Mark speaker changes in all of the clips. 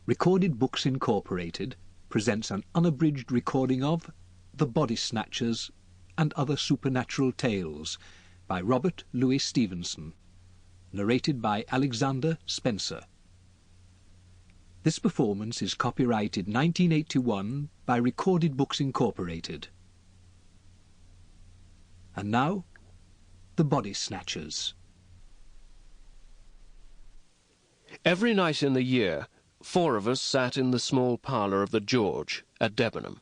Speaker 1: Recorded Books Incorporated presents an unabridged recording of The Body-Snatchers and Other Supernatural Tales by Robert Louis Stevenson, narrated by Alexander Spencer. This performance is copyrighted 1981 by Recorded Books Incorporated. And now, The Body-Snatchers.
Speaker 2: Every night in the year, 4 of us sat in the small parlour of the George at Debenham,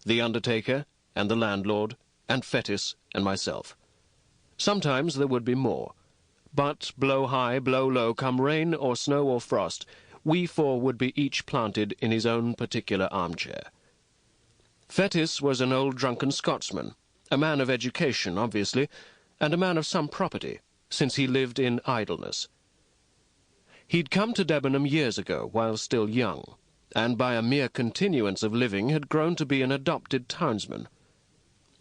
Speaker 2: the undertaker and the landlord and Fetis and myself. Sometimes there would be more, but blow high, blow low, come rain or snow or frost, we 4 would be each planted in his own particular armchair. Fetis was an old drunken Scotsman, a man of education, obviously, and a man of some property, since he lived in idleness. He'd come to Debenham years ago, while still young, and by a mere continuance of living had grown to be an adopted townsman.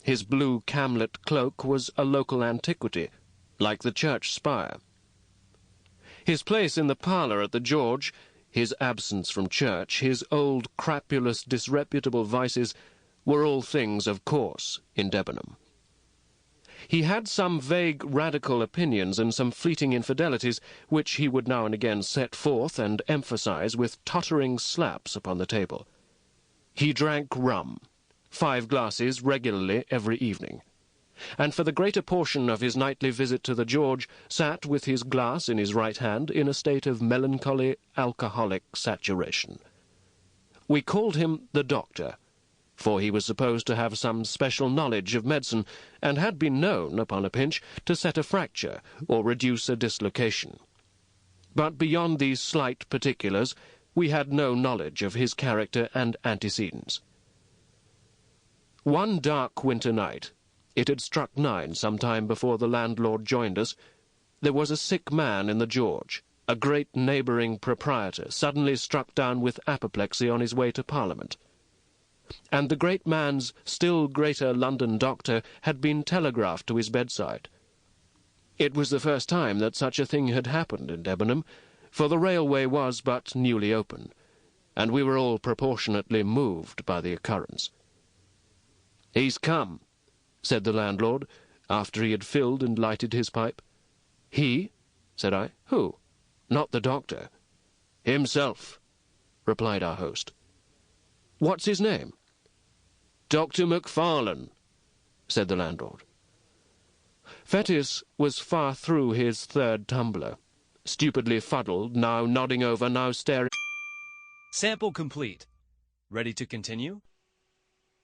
Speaker 2: His blue camlet cloak was a local antiquity, like the church spire. His place in the parlour at the George, his absence from church, his old crapulous disreputable vices, were all things of course in Debenham. He had some vague radical opinions and some fleeting infidelities, which he would now and again set forth and emphasize with tottering slaps upon the table. He drank rum, 5 glasses regularly every evening, and for the greater portion of his nightly visit to the George sat with his glass in his right hand in a state of melancholy alcoholic saturation. We called him the Doctor, for he was supposed to have some special knowledge of medicine, and had been known, upon a pinch, to set a fracture or reduce a dislocation. But beyond these slight particulars, we had no knowledge of his character and antecedents. One dark winter night, it had struck 9 some time before the landlord joined us, there was a sick man in the George, a great neighbouring proprietor, suddenly struck down with apoplexy on his way to Parliament. And the great man's still greater London doctor had been telegraphed to his bedside. It was the first time that such a thing had happened in Debenham, for the railway was but newly open, and we were all proportionately moved by the occurrence. "He's come," said the landlord, after he had filled and lighted his pipe. "He?" said I. "Who? Not the doctor." "Himself," replied our host. "What's his name?" "Dr. Macfarlane," said the landlord. Fetis was far through his 3rd tumbler, stupidly fuddled, now nodding over, now staring.
Speaker 3: Sample complete. Ready to continue?